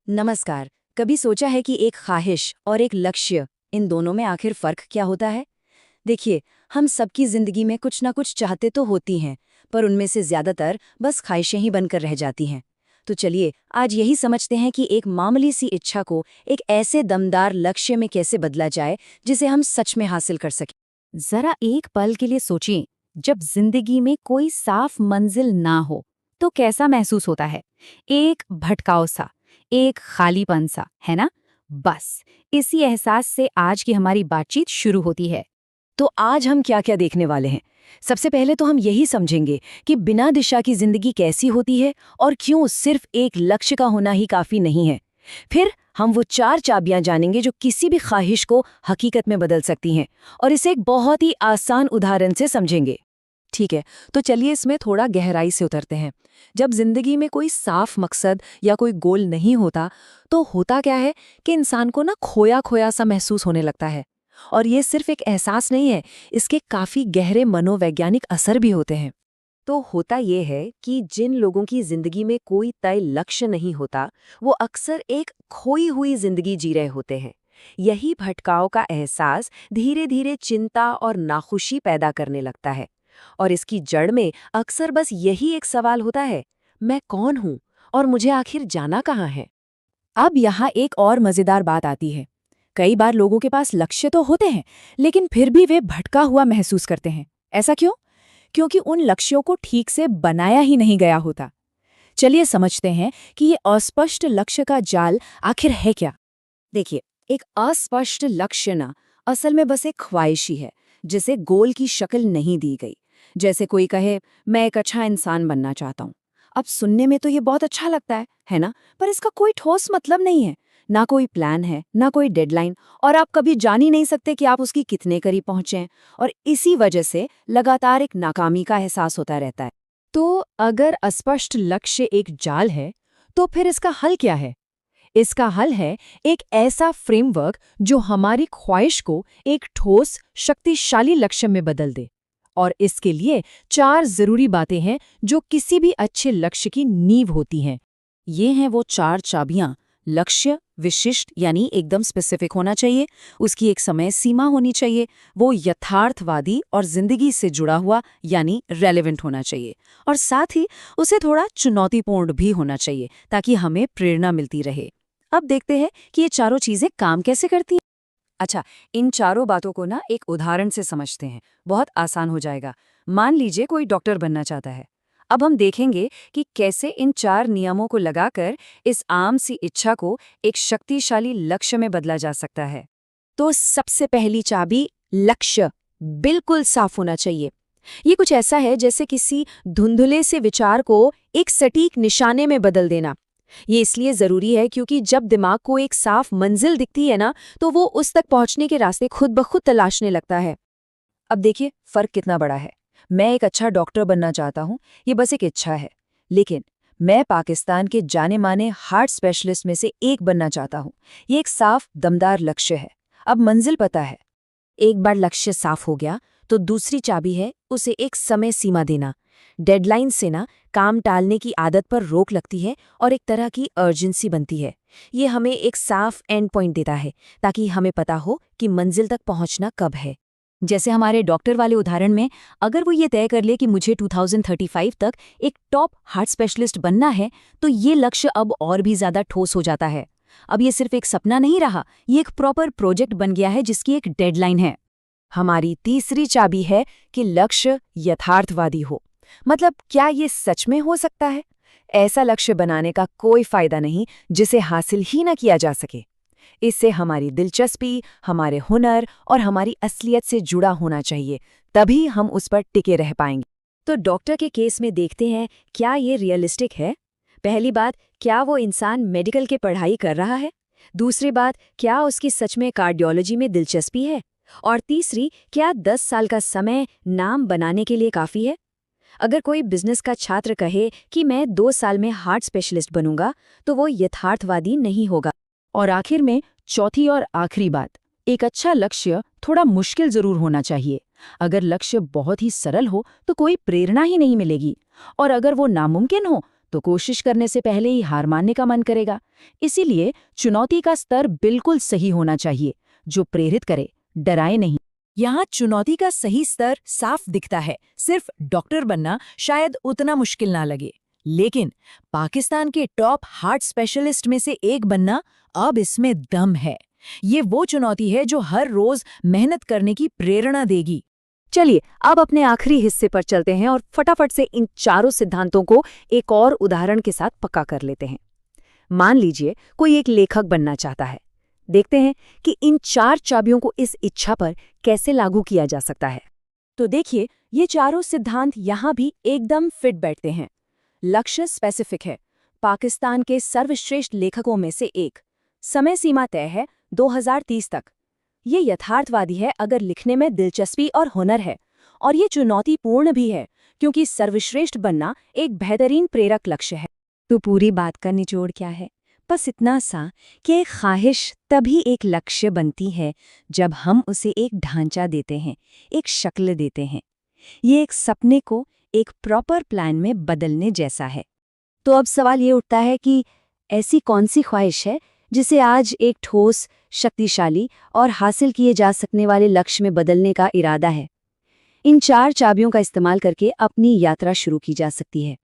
नमस्कार। कभी सोचा है कि एक ख्वाहिश और एक लक्ष्य, इन दोनों में आखिर फर्क क्या होता है? देखिए, हम सबकी जिंदगी में कुछ ना कुछ चाहते तो होती हैं, पर उनमें से ज्यादातर बस ख्वाहिशें ही बनकर रह जाती हैं। तो चलिए आज यही समझते हैं कि एक मामूली सी इच्छा को एक ऐसे दमदार लक्ष्य में कैसे बदला जाए जिसे हम सच में हासिल कर सकें। जरा एक पल के लिए सोचिए, जब जिंदगी में कोई साफ मंजिल ना हो तो कैसा महसूस होता है। एक भटकाव सा, एक खालीपन सा, है ना। बस इसी एहसास से आज की हमारी बातचीत शुरू होती है। तो आज हम क्या क्या देखने वाले हैं? सबसे पहले तो हम यही समझेंगे कि बिना दिशा की जिंदगी कैसी होती है और क्यों सिर्फ एक लक्ष्य का होना ही काफी नहीं है। फिर हम वो 4 चाबियां जानेंगे जो किसी भी ख्वाहिश को हकीकत में बदल सकती हैं, और इसे एक बहुत ही आसान उदाहरण से समझेंगे। ठीक है, तो चलिए इसमें थोड़ा गहराई से उतरते हैं। जब जिंदगी में कोई साफ मकसद या कोई गोल नहीं होता, तो होता क्या है कि इंसान को ना खोया खोया सा महसूस होने लगता है। और ये सिर्फ एक एहसास नहीं है, इसके काफी गहरे मनोवैज्ञानिक असर भी होते हैं। तो होता ये है कि जिन लोगों की जिंदगी में कोई तय लक्ष्य नहीं होता, वो अक्सर एक खोई हुई जिंदगी जी रहे होते हैं। यही भटकाव का एहसास धीरे धीरे चिंता और नाखुशी पैदा करने लगता है। और इसकी जड़ में अक्सर बस यही एक सवाल होता है, मैं कौन हूं और मुझे आखिर जाना कहाँ है? अब यहाँ एक और मजेदार बात आती है। कई बार लोगों के पास लक्ष्य तो होते हैं, लेकिन फिर भी वे भटका हुआ महसूस करते हैं। ऐसा क्यों? क्योंकि उन लक्ष्यों को ठीक से बनाया ही नहीं गया होता। चलिए समझते हैं कि ये अस्पष्ट लक्ष्य का जाल आखिर है क्या। देखिए, एक अस्पष्ट लक्ष्य ना असल में बस एक ख्वाहिश ही है, जिसे गोल की शक्ल नहीं दी गई। जैसे कोई कहे, मैं एक अच्छा इंसान बनना चाहता हूँ। अब सुनने में तो ये बहुत अच्छा लगता है ना? पर इसका कोई ठोस मतलब नहीं है। ना कोई प्लान है, ना कोई डेडलाइन, और आप कभी जान ही नहीं सकते कि आप उसकी कितने करीब पहुंचे। और इसी वजह से लगातार एक नाकामी का एहसास होता रहता है। तो अगर अस्पष्ट लक्ष्य एक जाल है, तो फिर इसका हल क्या है? इसका हल है एक ऐसा फ्रेमवर्क जो हमारी ख्वाहिश को एक ठोस, शक्तिशाली लक्ष्य में बदल दे। और इसके लिए 4 जरूरी बातें हैं जो किसी भी अच्छे लक्ष्य की नींव होती हैं। ये हैं वो 4 चाबियां। लक्ष्य विशिष्ट यानी एकदम स्पेसिफिक होना चाहिए, उसकी एक समय सीमा होनी चाहिए, वो यथार्थवादी और जिंदगी से जुड़ा हुआ यानी रेलेवेंट होना चाहिए, और साथ ही उसे थोड़ा चुनौतीपूर्ण भी होना चाहिए ताकि हमें प्रेरणा मिलती रहे। अब देखते हैं कि ये चारों चीजें काम कैसे करती हैं। अच्छा, इन चारों बातों को ना एक उदाहरण से समझते हैं, बहुत आसान हो जाएगा। मान लीजिए कोई डॉक्टर बनना चाहता है। अब हम देखेंगे कि कैसे इन 4 नियमों को लगाकर इस आम सी इच्छा को एक शक्तिशाली लक्ष्य में बदला जा सकता है। तो सबसे पहली चाबी, लक्ष्य बिल्कुल साफ होना चाहिए। ये कुछ ऐसा है जैसे किसी धुंधले से विचार को एक सटीक निशाने में बदल देना। ये इसलिए जरूरी है क्योंकि जब दिमाग को एक साफ मंजिल दिखती है ना, तो वो उस तक पहुंचने के रास्ते खुद ब खुद तलाशने लगता है। अब देखिए फर्क कितना बड़ा है। मैं एक अच्छा डॉक्टर बनना चाहता हूँ, ये बस एक इच्छा है। लेकिन मैं पाकिस्तान के जाने माने हार्ट स्पेशलिस्ट में से एक बनना चाहता हूँ, ये एक साफ दमदार लक्ष्य है। अब मंजिल पता है। एक बार लक्ष्य साफ हो गया तो दूसरी चाबी है उसे एक समय सीमा देना। डेडलाइन से ना काम टालने की आदत पर रोक लगती है और एक तरह की अर्जेंसी बनती है। ये हमें एक साफ एंड पॉइंट देता है ताकि हमें पता हो कि मंजिल तक पहुंचना कब है। जैसे हमारे डॉक्टर वाले उदाहरण में, अगर वो ये तय कर ले कि मुझे 2035 तक एक टॉप हार्ट स्पेशलिस्ट बनना है, तो ये लक्ष्य अब और भी ज्यादा ठोस हो जाता है। अब ये सिर्फ एक सपना नहीं रहा, ये एक प्रॉपर प्रोजेक्ट बन गया है जिसकी एक डेडलाइन है। हमारी तीसरी चाबी है कि लक्ष्य यथार्थवादी हो। मतलब क्या ये सच में हो सकता है? ऐसा लक्ष्य बनाने का कोई फायदा नहीं जिसे हासिल ही न किया जा सके। इससे हमारी दिलचस्पी, हमारे हुनर और हमारी असलियत से जुड़ा होना चाहिए, तभी हम उस पर टिके रह पाएंगे। तो डॉक्टर के केस में देखते हैं, क्या ये रियलिस्टिक है? पहली बात, क्या वो इंसान मेडिकल की पढ़ाई कर रहा है? दूसरी बात, क्या उसकी सच में कार्डियोलॉजी में दिलचस्पी है? और तीसरी, क्या 10 साल का समय नाम बनाने के लिए काफ़ी है? अगर कोई बिजनेस का छात्र कहे कि मैं 2 साल में हार्ट स्पेशलिस्ट बनूंगा, तो वो यथार्थवादी नहीं होगा। और आखिर में चौथी और आखिरी बात, एक अच्छा लक्ष्य थोड़ा मुश्किल जरूर होना चाहिए। अगर लक्ष्य बहुत ही सरल हो तो कोई प्रेरणा ही नहीं मिलेगी, और अगर वो नामुमकिन हो तो कोशिश करने से पहले ही हार मानने का मन करेगा। इसीलिए चुनौती का स्तर बिल्कुल सही होना चाहिए, जो प्रेरित करे, डराए नहीं। यहाँ चुनौती का सही स्तर साफ दिखता है। सिर्फ डॉक्टर बनना शायद उतना मुश्किल ना लगे, लेकिन पाकिस्तान के टॉप हार्ट स्पेशलिस्ट में से एक बनना, अब इसमें दम है। ये वो चुनौती है जो हर रोज मेहनत करने की प्रेरणा देगी। चलिए अब अपने आखिरी हिस्से पर चलते हैं और फटाफट से इन चारों सिद्धांतों को एक और उदाहरण के साथ पक्का कर लेते हैं। मान लीजिए कोई एक लेखक बनना चाहता है। देखते हैं कि इन 4 चाबियों को इस इच्छा पर कैसे लागू किया जा सकता है। तो देखिए, ये चारों सिद्धांत यहाँ भी एकदम फिट बैठते हैं। लक्ष्य स्पेसिफिक है, पाकिस्तान के सर्वश्रेष्ठ लेखकों में से एक। समय सीमा तय है 2030 तक। ये यथार्थवादी है अगर लिखने में दिलचस्पी और हुनर है, और ये चुनौतीपूर्ण भी है क्योंकि सर्वश्रेष्ठ बनना एक बेहतरीन प्रेरक लक्ष्य है। तो पूरी बात का निचोड़ क्या है? बस इतना सा कि एक ख्वाहिश तभी एक लक्ष्य बनती है जब हम उसे एक ढांचा देते हैं, एक शक्ल देते हैं। ये एक सपने को एक प्रॉपर प्लान में बदलने जैसा है। तो अब सवाल ये उठता है कि ऐसी कौन सी ख्वाहिश है जिसे आज एक ठोस, शक्तिशाली और हासिल किए जा सकने वाले लक्ष्य में बदलने का इरादा है? इन 4 चाबियों का इस्तेमाल करके अपनी यात्रा शुरू की जा सकती है।